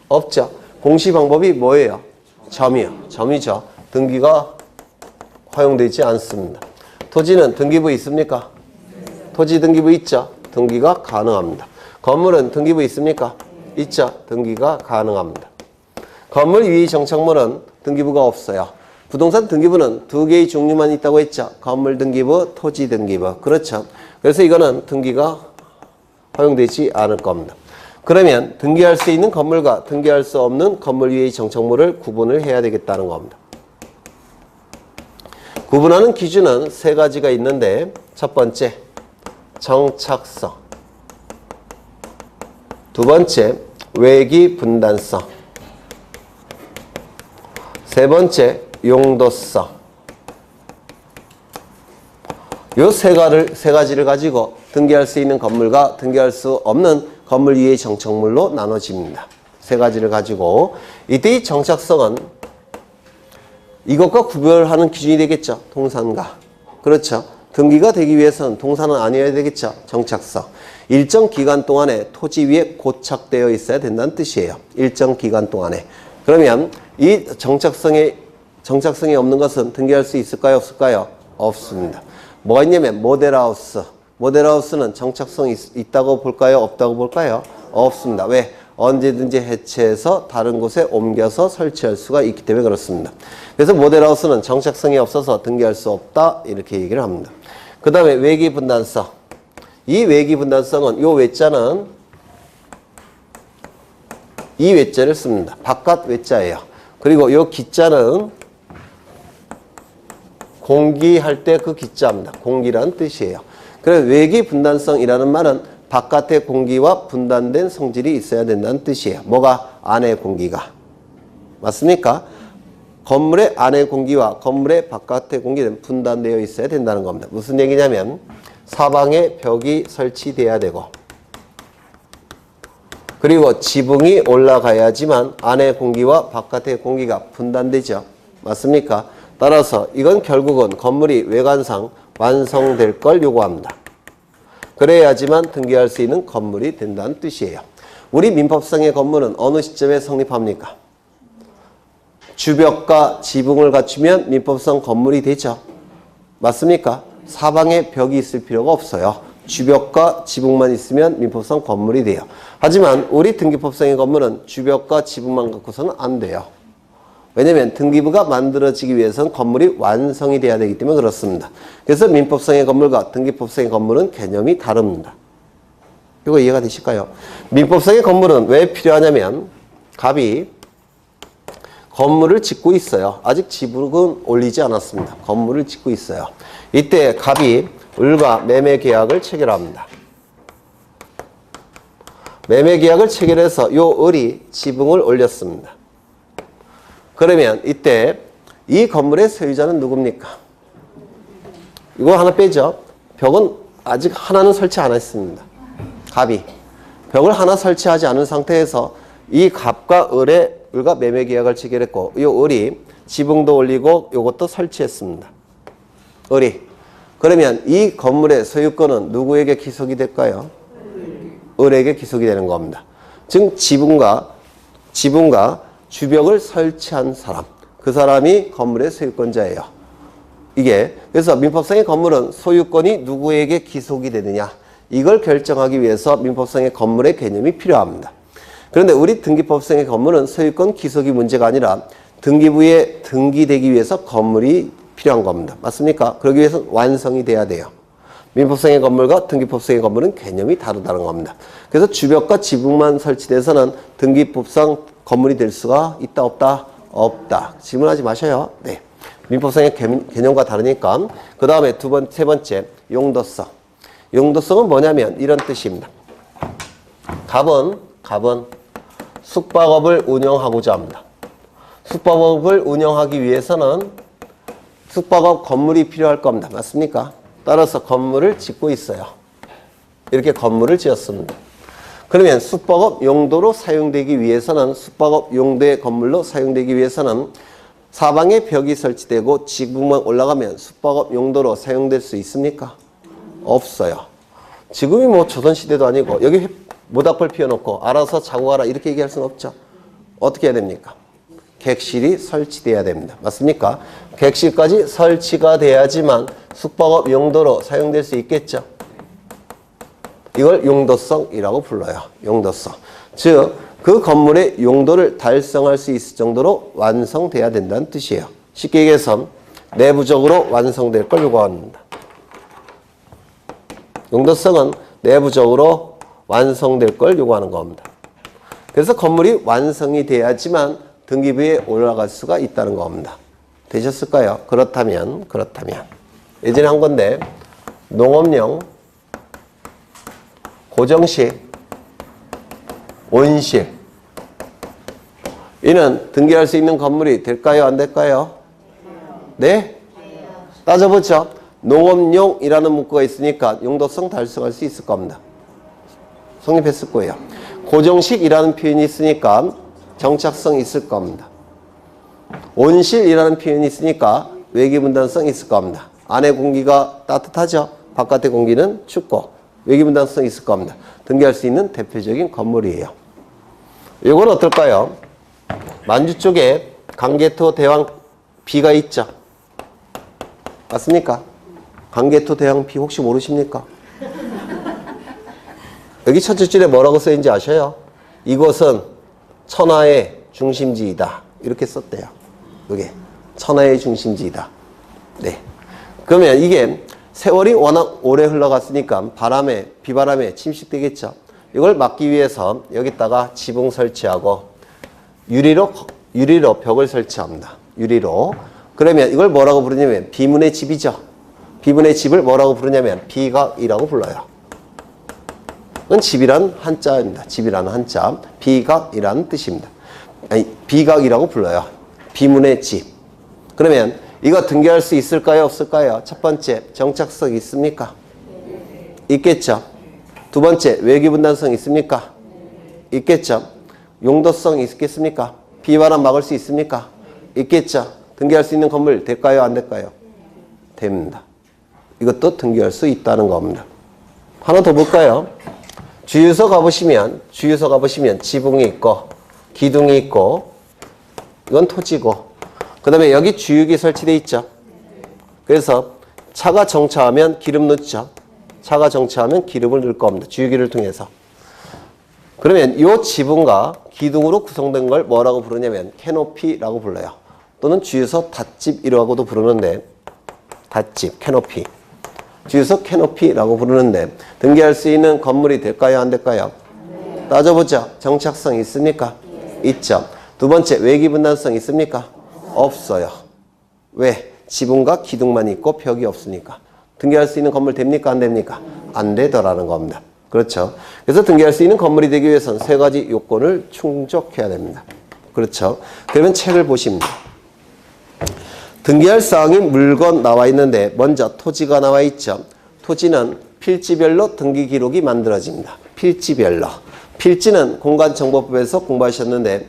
없죠. 공시 방법이 뭐예요? 점이요. 점이죠. 등기가 허용되지 않습니다. 토지는 등기부 있습니까? 토지 등기부 있죠. 등기가 가능합니다. 건물은 등기부 있습니까? 있죠. 등기가 가능합니다. 건물 이외의 정착물은 등기부가 없어요. 부동산 등기부는 두 개의 종류만 있다고 했죠. 건물 등기부, 토지 등기부. 그렇죠. 그래서 이거는 등기가 허용되지 않을 겁니다. 그러면 등기할 수 있는 건물과 등기할 수 없는 건물 위의 정착물을 구분을 해야 되겠다는 겁니다. 구분하는 기준은 세 가지가 있는데 첫 번째, 정착성. 두 번째, 외기 분단성. 세 번째, 용도성. 요 세 가지를 가지고 등기할 수 있는 건물과 등기할 수 없는 건물 위의 정착물로 나눠집니다. 세 가지를 가지고 이때 이 정착성은 이것과 구별하는 기준이 되겠죠. 동산과. 그렇죠. 등기가 되기 위해서는 동산은 아니어야 되겠죠. 정착성. 일정 기간 동안에 토지 위에 고착되어 있어야 된다는 뜻이에요. 일정 기간 동안에. 그러면 이 정착성이 없는 것은 등기할 수 있을까요? 없을까요? 없습니다. 뭐가 있냐면 모델하우스. 모델하우스는 정착성이 있다고 볼까요? 없다고 볼까요? 없습니다. 왜? 언제든지 해체해서 다른 곳에 옮겨서 설치할 수가 있기 때문에 그렇습니다. 그래서 모델하우스는 정착성이 없어서 등기할 수 없다 이렇게 얘기를 합니다. 그 다음에 외기분단성. 이 외기분단성은 이 외자는 이 외자를 씁니다. 바깥 외자예요. 그리고 이 기자는 공기할 때 그 기자입니다. 공기라는 뜻이에요. 그래서 외기분단성이라는 말은 바깥의 공기와 분단된 성질이 있어야 된다는 뜻이에요. 뭐가? 안의 공기가. 맞습니까? 건물의 안의 공기와 건물의 바깥의 공기는 분단되어 있어야 된다는 겁니다. 무슨 얘기냐면 사방에 벽이 설치돼야 되고 그리고 지붕이 올라가야지만 안의 공기와 바깥의 공기가 분단되죠. 맞습니까? 따라서 이건 결국은 건물이 외관상 완성될 걸 요구합니다. 그래야지만 등기할 수 있는 건물이 된다는 뜻이에요. 우리 민법상의 건물은 어느 시점에 성립합니까? 주벽과 지붕을 갖추면 민법상 건물이 되죠. 맞습니까? 사방에 벽이 있을 필요가 없어요. 주벽과 지붕만 있으면 민법상 건물이 돼요. 하지만 우리 등기법상의 건물은 주벽과 지붕만 갖고서는 안 돼요. 왜냐하면 등기부가 만들어지기 위해서는 건물이 완성이 돼야 되기 때문에 그렇습니다. 그래서 민법상의 건물과 등기법상의 건물은 개념이 다릅니다. 이거 이해가 되실까요? 민법상의 건물은 왜 필요하냐면 갑이 건물을 짓고 있어요. 아직 지붕은 올리지 않았습니다. 건물을 짓고 있어요. 이때 갑이 을과 매매 계약을 체결합니다. 매매 계약을 체결해서 요 을이 지붕을 올렸습니다. 그러면 이때 이 건물의 소유자는 누굽니까? 이거 하나 빼죠. 벽은 아직 하나는 설치 안 했습니다. 갑이. 벽을 하나 설치하지 않은 상태에서 이 갑과 을과 매매 계약을 체결했고 이 을이 지붕도 올리고 이것도 설치했습니다. 을이. 그러면 이 건물의 소유권은 누구에게 기속이 될까요? 을에게 기속이 되는 겁니다. 즉 지붕과 주벽을 설치한 사람, 그 사람이 건물의 소유권자예요. 이게 그래서 민법상의 건물은 소유권이 누구에게 기속이 되느냐 이걸 결정하기 위해서 민법상의 건물의 개념이 필요합니다. 그런데 우리 등기법상의 건물은 소유권 기속이 문제가 아니라 등기부에 등기되기 위해서 건물이 필요한 겁니다. 맞습니까? 그러기 위해서 완성이 돼야 돼요. 민법상의 건물과 등기법상의 건물은 개념이 다르다는 겁니다. 그래서 주벽과 지붕만 설치돼서는 등기법상 건물이 될 수가 있다 없다? 없다. 질문하지 마셔요. 네. 민법상의 개념과 다르니까. 그 다음에 세 번째 용도성. 용도성은 뭐냐면 이런 뜻입니다. 갑은 숙박업을 운영하고자 합니다. 숙박업을 운영하기 위해서는 숙박업 건물이 필요할 겁니다. 맞습니까? 따라서 건물을 짓고 있어요. 이렇게 건물을 지었습니다. 그러면 숙박업 용도로 사용되기 위해서는 숙박업 용도의 건물로 사용되기 위해서는 사방에 벽이 설치되고 지붕만 올라가면 숙박업 용도로 사용될 수 있습니까? 없어요. 지금이 뭐 조선시대도 아니고 여기 모닥불 피워놓고 알아서 자고 가라 이렇게 얘기할 수는 없죠. 어떻게 해야 됩니까? 객실이 설치돼야 됩니다. 맞습니까? 객실까지 설치가 돼야지만 숙박업 용도로 사용될 수 있겠죠. 이걸 용도성이라고 불러요. 용도성. 즉, 그 건물의 용도를 달성할 수 있을 정도로 완성돼야 된다는 뜻이에요. 쉽게 얘기해서 내부적으로 완성될 걸 요구합니다. 용도성은 내부적으로 완성될 걸 요구하는 겁니다. 그래서 건물이 완성이 돼야지만 등기부에 올라갈 수가 있다는 겁니다. 되셨을까요? 그렇다면 예전에 한 건데 농업용 고정식 온실 이는 등기할 수 있는 건물이 될까요? 안 될까요? 네? 따져보죠. 농업용이라는 문구가 있으니까 용도성 달성할 수 있을 겁니다. 성립했을 거예요. 고정식이라는 표현이 있으니까 정착성 있을 겁니다. 온실이라는 표현이 있으니까 외기분단성 있을 겁니다. 안에 공기가 따뜻하죠. 바깥의 공기는 춥고 외기분단성 있을 겁니다. 등기할 수 있는 대표적인 건물이에요. 이건 어떨까요? 만주 쪽에 강개토 대왕 비가 있죠. 맞습니까? 강개토 대왕 비 혹시 모르십니까? 여기 첫째 줄에 뭐라고 써있는지 아셔요? 이곳은 천하의 중심지이다. 이렇게 썼대요. 이게 천하의 중심지이다. 네. 그러면 이게 세월이 워낙 오래 흘러갔으니까 비바람에 침식되겠죠. 이걸 막기 위해서 여기다가 지붕 설치하고 유리로 벽을 설치합니다. 유리로. 그러면 이걸 뭐라고 부르냐면 비문의 집이죠. 비문의 집을 뭐라고 부르냐면 비각이라고 불러요. 이건 집이란 한자입니다. 집이라는 한자. 비각이라는 뜻입니다. 아니, 비각이라고 불러요. 비문의 집. 그러면 이거 등기할 수 있을까요? 없을까요? 첫 번째, 정착성 있습니까? 있겠죠. 두 번째, 외기분단성 있습니까? 있겠죠. 용도성 있겠습니까? 비바람 막을 수 있습니까? 있겠죠. 등기할 수 있는 건물 될까요? 안 될까요? 됩니다. 이것도 등기할 수 있다는 겁니다. 하나 더 볼까요? 주유소 가보시면 지붕이 있고 기둥이 있고 이건 토지고 그 다음에 여기 주유기 설치되어 있죠. 그래서 차가 정차하면 기름 넣죠. 차가 정차하면 기름을 넣을 겁니다. 주유기를 통해서. 그러면 이 지붕과 기둥으로 구성된 걸 뭐라고 부르냐면 캐노피라고 불러요. 또는 주유소 닷집이라고도 부르는데 닷집, 캐노피. 주유소 캐노피라고 부르는데 등기할 수 있는 건물이 될까요? 안 될까요? 따져보죠. 정착성 있습니까? 있죠. 두 번째, 외기분단성 있습니까? 없어요. 왜? 지붕과 기둥만 있고 벽이 없으니까. 등기할 수 있는 건물 됩니까? 안 됩니까? 안 되더라는 겁니다. 그렇죠. 그래서 등기할 수 있는 건물이 되기 위해서는 세 가지 요건을 충족해야 됩니다. 그렇죠. 그러면 책을 보십니다. 등기할 사항이 물건 나와 있는데 먼저 토지가 나와 있죠. 토지는 필지별로 등기 기록이 만들어집니다. 필지별로. 필지는 공간정보법에서 공부하셨는데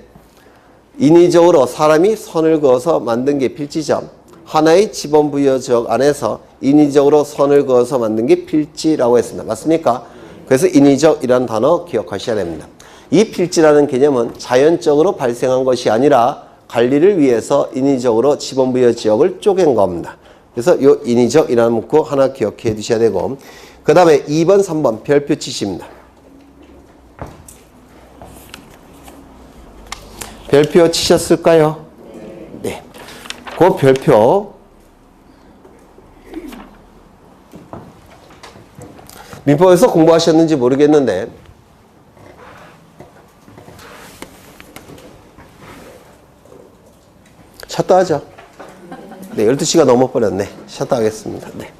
인위적으로 사람이 선을 그어서 만든 게 필지죠. 하나의 지번부여적 안에서 인위적으로 선을 그어서 만든 게 필지라고 했습니다. 맞습니까? 그래서 인위적이라는 단어 기억하셔야 됩니다. 이 필지라는 개념은 자연적으로 발생한 것이 아니라 관리를 위해서 인위적으로 지번부여 지역을 쪼갠 겁니다. 그래서 이 인위적이라는 문구 하나 기억해 두셔야 되고 그 다음에 2번, 3번 별표 치십니다. 별표 치셨을까요? 네. 그 별표 민법에서 공부하셨는지 모르겠는데 샷다 하죠. 네, 12시가 넘어버렸네. 샷다 하겠습니다. 네.